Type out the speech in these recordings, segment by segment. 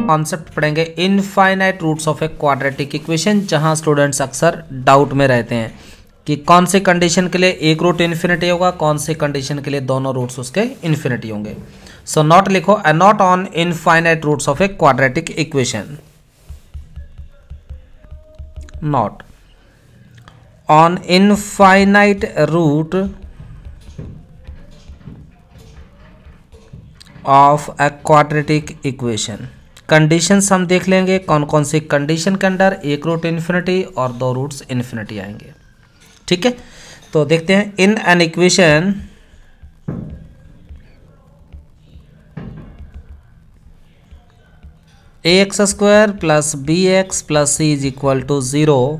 Concept पढ़ेंगे infinite roots of a quadratic equation, जहां students अक्सर डाउट में रहते हैं कि कौन से कंडीशन के लिए एक रूट इन्फिनिटी होगा, कौन से कंडीशन के लिए दोनों रूट्स उसके इन्फिनिटी होंगे। सो नॉट लिखो, a note on infinite roots of a quadratic equation, note on infinite root of a quadratic equation. Conditions हम देख लेंगे कौन कौन सी कंडीशन के अंडर एक रूट इन्फिनिटी और दो रूट्स इन्फिनिटी आएंगे। ठीक है, तो देखते हैं। In an equation ax square plus b x plus c is equal to 0,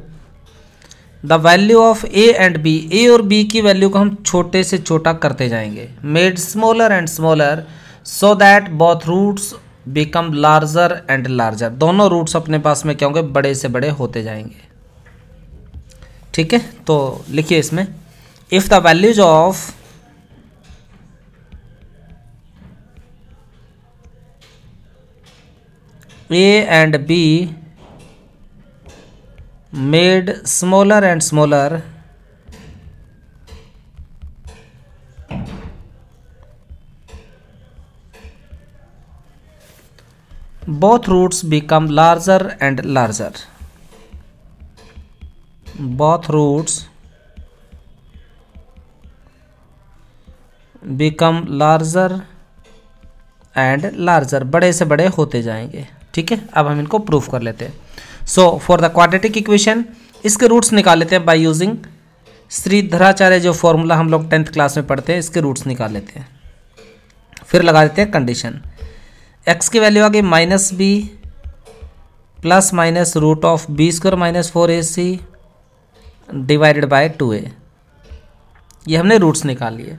the value of a and b, a और बी की वैल्यू को हम छोटे से छोटा करते जाएंगे, made smaller and smaller so that both roots become larger and larger. दोनों रूट्स अपने पास में क्या होंगे, बड़े से बड़े होते जाएंगे। ठीक है, तो लिखिए इसमें, if the values of a and be made smaller and smaller both roots become larger and larger, both roots become larger and larger, बड़े से बड़े होते जाएंगे। ठीक है, अब हम इनको प्रूफ कर लेते हैं। So for the quadratic equation इसके रूट्स निकाल लेते हैं बाय यूजिंग श्रीधराचार्य, जो फॉर्मूला हम लोग 10th क्लास में पढ़ते हैं, इसके रूट्स निकाल लेते हैं। फिर लगा देते हैं कंडीशन, x की वैल्यू आ गई minus b plus minus root of b square minus 4ac divided by 2a। ये हमने रूट्स निकाल लिए।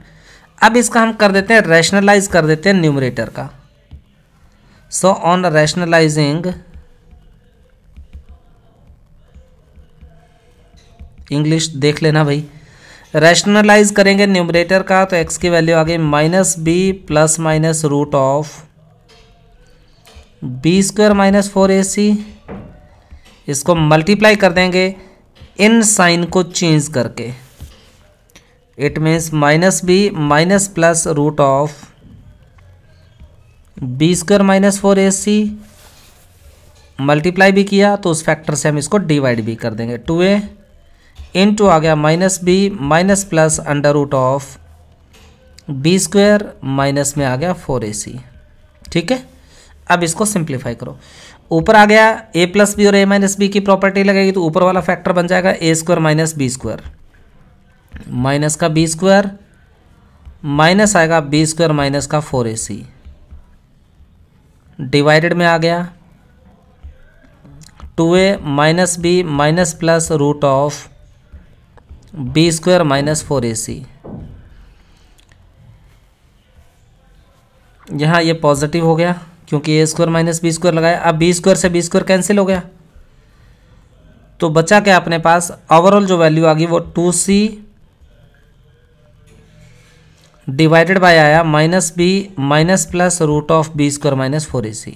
अब इसका हम कर देते हैं, रैशनलाइज कर देते हैं न्यूमरेटर का। सो ऑन रैशनलाइजिंग, इंग्लिश देख लेना भाई, रैशनलाइज करेंगे न्यूमरेटर का, तो x की वैल्यू आ गई minus b plus minus root of b square minus 4ac। इसको मल्टीप्लाई कर देंगे इन साइन को चेंज करके, it means minus b minus plus root of b square minus 4ac। Multiply भी किया तो उस फैक्टर से हम इसको डिवाइड भी कर देंगे, 2a इंटू आ गया minus b minus plus under root of b square minus में आ गया 4ac। ठीक है, अब इसको सिंप्लीफाई करो, ऊपर आ गया a प्लस बी और a माइनस बी की प्रॉपर्टी लगेगी, तो ऊपर वाला फैक्टर बन जाएगा a square minus b square, minus का बी स्क्वायर माइनस आएगा बी स्क्वायर माइनस का 4ac, डिवाइडेड में आ गया 2a minus b minus plus root of b square minus 4ac। यहाँ ये पॉजिटिव हो गया क्योंकि a square minus b square लगाया। अब बी स्क्वायर से बी स्क्वायर कैंसिल हो गया, तो बचा क्या अपने पास, ओवरऑल जो वैल्यू आ गई वो 2c डिवाइडेड बाय आया minus b minus plus root of b square minus 4ac।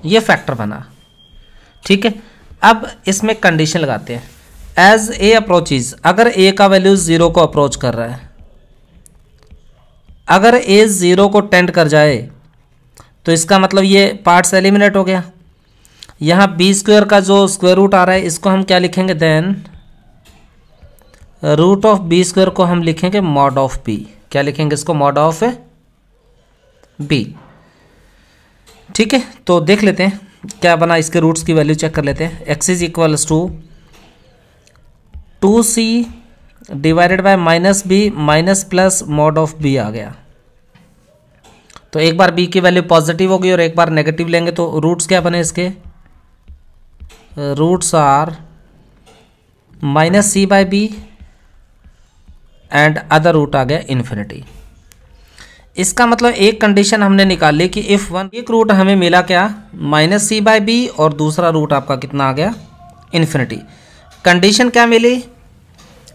ये फैक्टर बना। ठीक है, अब इसमें कंडीशन लगाते हैं, एज ए अप्रोचेज, अगर ए का वैल्यू 0 को अप्रोच कर रहा है, अगर ए 0 को टेंड कर जाए तो इसका मतलब ये पार्ट्स एलिमिनेट हो गया। यहाँ बी स्क्वायर का जो स्क्वायर रूट आ रहा है इसको हम क्या लिखेंगे, then root of b square को हम लिखेंगे मॉड ऑफ बी। क्या लिखेंगे इसको, मॉड ऑफ बी। ठीक है, तो देख लेते हैं क्या बना, इसके रूट्स की वैल्यू चेक कर लेते हैं। x is equals to 2c divided by minus b minus plus mod of b आ गया। तो एक बार b की वैल्यू पॉजिटिव होगी और एक बार नेगेटिव लेंगे, तो रूट्स क्या बने इसके, roots are minus c by b and other root आ गया इन्फिनिटी। इसका मतलब एक कंडीशन हमने निकाल ली कि इफ वन, एक रूट हमें मिला क्या, माइनस सी बाय बी, और दूसरा रूट आपका कितना आ गया, इन्फिनिटी। कंडीशन क्या मिली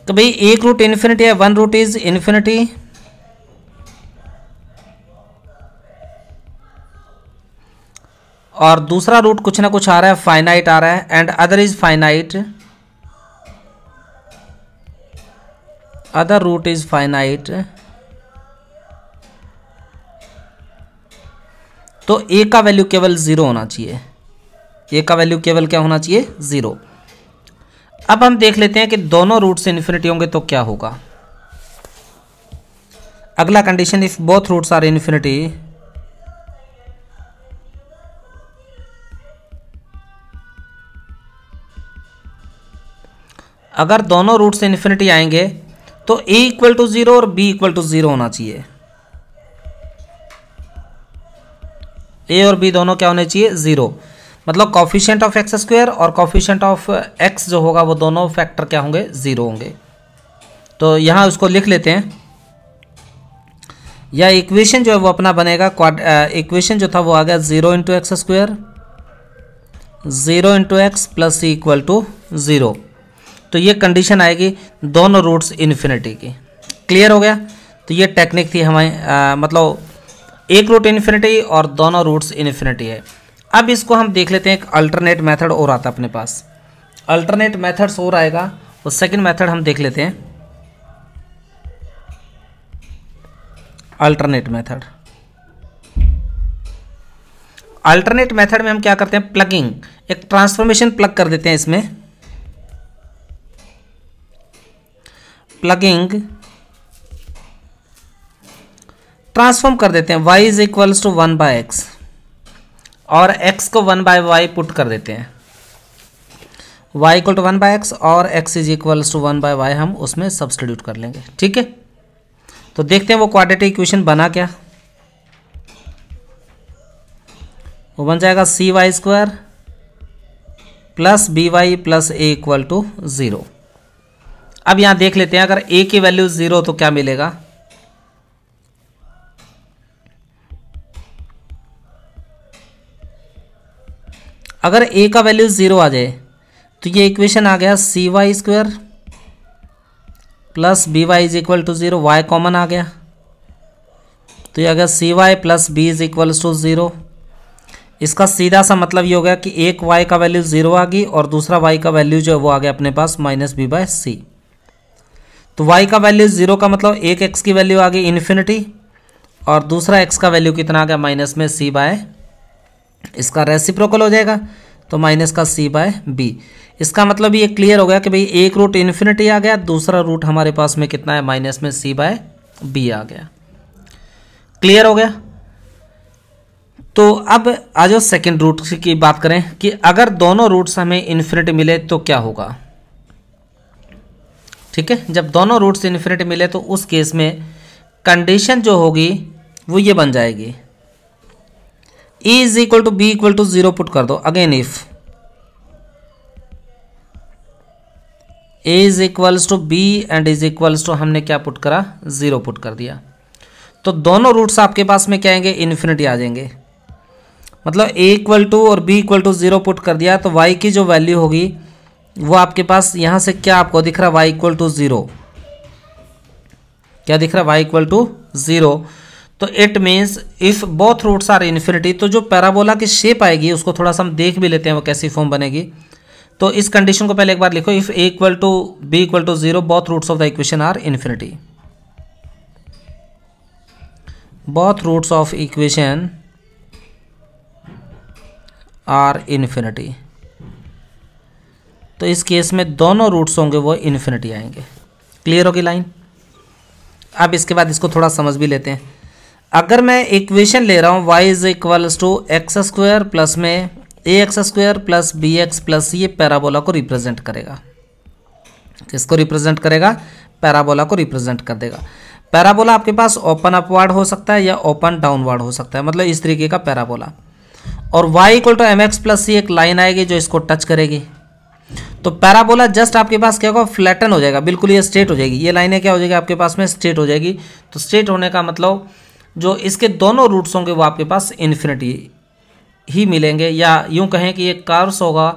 तो भाई एक रूट इन्फिनिटी है, वन रूट इज इन्फिनिटी, और दूसरा रूट कुछ ना कुछ आ रहा है, फाइनाइट आ रहा है, and other is finite, other root is finite, तो ए का वैल्यू केवल 0 होना चाहिए, ए का वैल्यू केवल क्या होना चाहिए, 0। अब हम देख लेते हैं कि दोनों रूट से इन्फिनिटी होंगे तो क्या होगा। अगला condition, if both roots are infinity, अगर दोनों रूट से इन्फिनिटी आएंगे तो a इक्वल टू 0 और b इक्वल टू 0 होना चाहिए। a और b दोनों क्या होने चाहिए, 0। मतलब कॉफिशिएंट ऑफ एक्स स्क्वायर और कॉफिशिएंट ऑफ x जो होगा वो दोनों फैक्टर क्या होंगे, 0 होंगे। तो यहाँ उसको लिख लेते हैं, या इक्वेशन जो है वो अपना बनेगा, इक्वेशन जो था वो आ गया 0 into x square, 0 into x plus c equal to 0। तो ये कंडीशन आएगी दोनों रूट्स इन्फिनिटी की। क्लियर हो गया। तो ये टेक्निक थी हमारी, मतलब एक रूट इन्फिनिटी और दोनों रूट्स इन्फिनिटी है। अब इसको हम देख लेते हैं, एक अल्टरनेट मेथड और आता है अपने पास, अल्टरनेट मेथड्स और आएगा, और सेकंड मेथड हम देख लेते हैं, अल्टरनेट मेथड। अल्टरनेट मेथड में हम क्या करते हैं, प्लगिंग, एक ट्रांसफॉर्मेशन प्लग कर देते हैं इसमें, प्लगिंग ट्रांसफॉर्म कर देते हैं, y is equals to 1/x और x को 1/y पुट कर देते हैं, y इक्वल टू 1/x और x is equals to 1/y हम उसमें सब्स्टिट्यूट कर लेंगे। ठीक है, तो देखते हैं वो क्वाड्रेटिक इक्वेशन बना क्या। वो बन जाएगा cy² plus by plus a equal to 0। अब यहां देख लेते हैं, अगर a की वैल्यू 0 तो क्या मिलेगा, अगर a का वैल्यू 0 आ जाए तो ये इक्वेशन आ गया cy² plus by is equal to 0, y common आ गया तो ये आ गया cy plus b is equal to 0। इसका सीधा सा मतलब ये हो गया कि एक y का वैल्यू 0 आ गई और दूसरा y का वैल्यू जो है वो आ गया अपने पास -b/c। तो y का वैल्यू 0 का मतलब एक x की वैल्यू आ गई इन्फिनिटी और दूसरा x का वैल्यू कितना आ गया माइनस में c/, इसका रेसिप्रोकल हो जाएगा तो माइनस का c/b। इसका मतलब ये क्लियर हो गया कि भाई एक रूट इन्फिनिटी आ गया, दूसरा रूट हमारे पास में कितना है माइनस में c/b आ गया। क्लियर हो गया। तो अब आ जाओ सेकेंड रूट की बात करें कि अगर दोनों रूट्स हमें इन्फिनिटी मिले तो क्या होगा। ठीक है, जब दोनों रूट्स इन्फिनिटी मिले तो उस केस में कंडीशन जो होगी वो ये बन जाएगी, e is equal to b equal to 0 put कर दो। Again if a is equals to b and is equals to हमने क्या पुट करा, 0 पुट कर दिया, तो दोनों रूट्स आपके पास में क्या आएंगे, इन्फिनिटी आ जाएंगे। मतलब a इक्वल टू और b इक्वल टू 0 पुट कर दिया तो y की जो वैल्यू होगी वो आपके पास यहाँ से क्या आपको दिख रहा है, y इक्वल टू 0। क्या दिख रहा है, y इक्वल टू 0। तो it means if both roots are infinity, तो जो पैराबोला की शेप आएगी उसको थोड़ा सा हम देख भी लेते हैं वो कैसी फॉर्म बनेगी। तो इस कंडीशन को पहले एक बार लिखो, if a equal to b equal to 0 both roots of the equation are infinity, both roots of equation are infinity. तो इस केस में दोनों रूट्स होंगे वो इन्फिनिटी आएंगे। क्लियर होगी लाइन। अब इसके बाद इसको थोड़ा समझ भी लेते हैं। अगर मैं इक्वेशन ले रहा हूँ y is equals to x² plus में ax² plus bx plus c, ये पैराबोला को रिप्रेजेंट करेगा। किसको रिप्रेजेंट करेगा, पैराबोला को रिप्रेजेंट कर देगा। पैराबोला आपके पास ओपन अपवर्ड हो सकता है या ओपन डाउनवर्ड हो सकता है, मतलब इस तरीके का पैराबोला। और y equal to mx plus c एक लाइन आएगी जो इसको टच करेगी। तो पैराबोला जस्ट आपके पास क्या होगा, फ्लैटन हो जाएगा, बिल्कुल ये स्ट्रेट हो जाएगी। ये लाइनें क्या हो जाएगी आपके पास में, स्ट्रेट हो जाएगी। तो स्ट्रेट होने का मतलब जो इसके दोनों रूट्स होंगे वो आपके पास इन्फिनिटी ही मिलेंगे, या यूं कहें कि ये कर्व्स होगा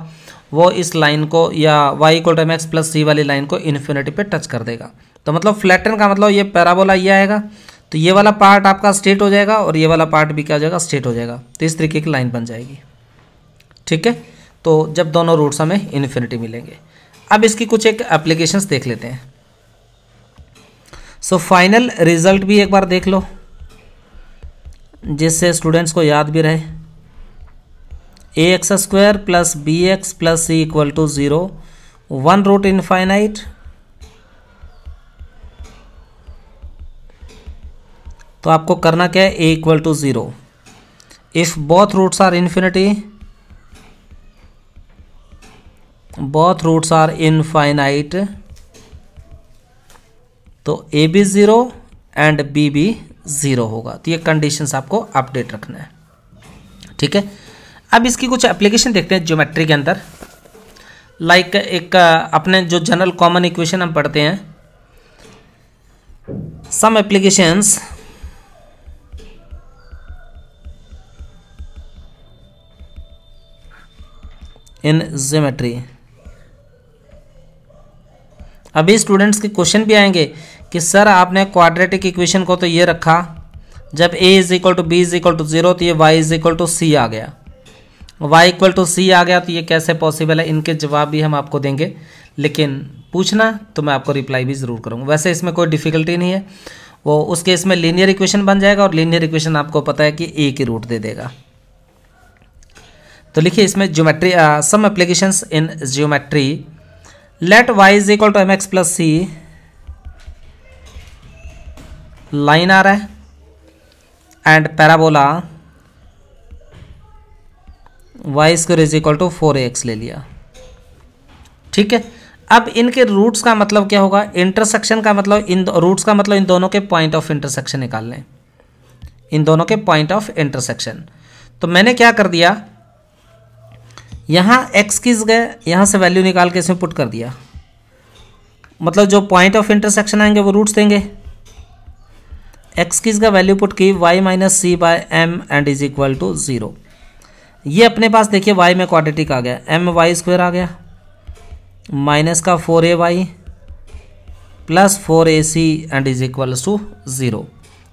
वो इस लाइन को या y equal to mx plus c वाली लाइन को इन्फिनिटी पे टच कर देगा। तो मतलब फ्लैटन का मतलब ये पैराबोला ये आएगा, तो ये वाला पार्ट आपका स्ट्रेट हो जाएगा और ये वाला पार्ट भी क्या हो जाएगा, स्ट्रेट हो जाएगा। तो इस तरीके की लाइन बन जाएगी। ठीक है, तो जब दोनों रूट्स हमें इन्फिनिटी मिलेंगे। अब इसकी कुछ एक एप्लीकेशंस देख लेते हैं। सो फाइनल रिजल्ट भी एक बार देख लो जिससे स्टूडेंट्स को याद भी रहे। ax² plus bx plus c equal to 0, 1 root infinite. तो आपको करना क्या है, a equal to 0 if both roots are infinity, both roots are infinite, तो a भी 0 एंड b भी 0 होगा। तो ये कंडीशंस आपको अपडेट रखना है, ठीक है। अब इसकी कुछ एप्लीकेशन देखते हैं ज्योमेट्री के अंदर। लाइक एक अपने जो जनरल कॉमन इक्वेशन हम पढ़ते हैं, सम एप्लीकेशंस इन ज्योमेट्री। अभी स्टूडेंट्स के क्वेश्चन भी आएंगे कि सर आपने क्वाड्रेटिक इक्वेशन को तो ये रखा, जब a is equal to b is equal to 0 तो ये y is equal to c आ गया, y इक्वल टू सी आ गया, तो ये कैसे पॉसिबल है। इनके जवाब भी हम आपको देंगे, लेकिन पूछना तो मैं आपको रिप्लाई भी ज़रूर करूँगा। वैसे इसमें कोई डिफिकल्टी नहीं है, वो उस केस में लीनियर इक्वेशन बन जाएगा, और लीनियर इक्वेशन आपको पता है कि a की रूट दे देगा। तो लिखिए इसमें geometry, some applications in geometry. Let y is equal to mx plus c, line आ रहा है, and parabola y² is equal to 4ax ले लिया, ठीक है। अब इनके रूट्स का मतलब क्या होगा, इंटरसेक्शन का मतलब, इन रूट्स का मतलब इन दोनों के पॉइंट ऑफ इंटरसेक्शन निकाल लें, इन दोनों के पॉइंट ऑफ इंटरसेक्शन। तो मैंने क्या कर दिया, यहाँ x की जगह यहाँ से वैल्यू निकाल के इसमें पुट कर दिया, मतलब जो पॉइंट ऑफ इंटरसेक्शन आएंगे वो रूट्स देंगे। x की जगह वैल्यू पुट की y minus c by m and is equal to 0। ये अपने पास देखिए y में क्वाड्रेटिक आ गया, my² आ गया, माइनस का 4ay plus 4ac and is equal to 0।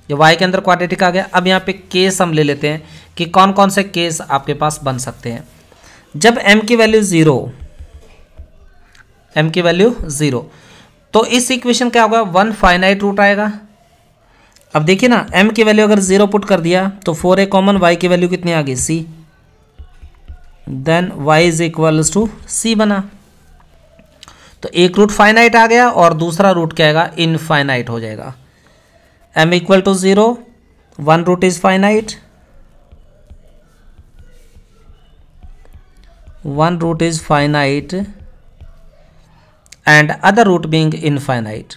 ये y के अंदर क्वाड्रेटिक आ गया। अब यहाँ पे केस हम ले लेते हैं कि कौन कौन से केस आपके पास बन सकते हैं। जब m की वैल्यू 0, m की वैल्यू 0, तो इस इक्वेशन क्या होगा, 1 फाइनाइट रूट आएगा। अब देखिए ना, m की वैल्यू अगर 0 पुट कर दिया तो 4a कॉमन, y की वैल्यू कितनी आ गई, c, then y is equal to c बना। तो एक रूट फाइनाइट आ गया और दूसरा रूट क्या आएगा, इनफाइनाइट हो जाएगा। m equal to 0, 1 root is finite, 1 root is finite and other root being infinite,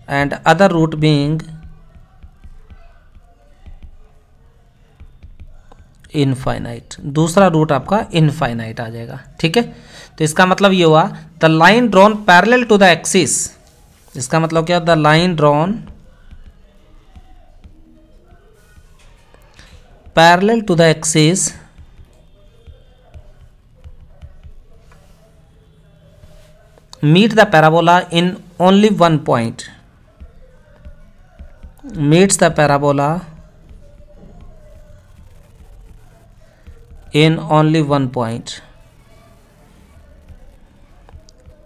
and other root being infinite, दूसरा रूट आपका इनफाइनाइट आ जाएगा, ठीक है। तो इसका मतलब ये हुआ, the line drawn parallel to the axis. इसका मतलब क्या, the line drawn parallel to the axis meet the parabola in only one point, meets the parabola in only one point,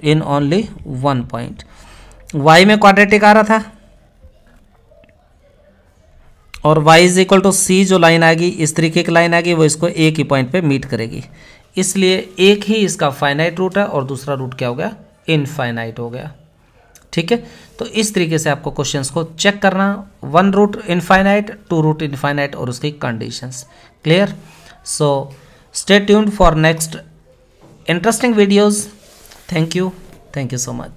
in only one point। y में quadratic आ रहा था और y is equal to सी जो line आएगी, इस तरीके की line आएगी, वो इसको एक ही पॉइंट पे मीट करेगी, इसलिए एक ही इसका फाइनाइट रूट है और दूसरा रूट क्या हो गया, इनफाइनाइट हो गया, ठीक है। तो इस तरीके से आपको क्वेश्चंस को चेक करना, 1 रूट इनफाइनाइट, 2 रूट इनफाइनाइट और उसकी conditions. Clear? So stay tuned for next interesting videos. Thank you so much.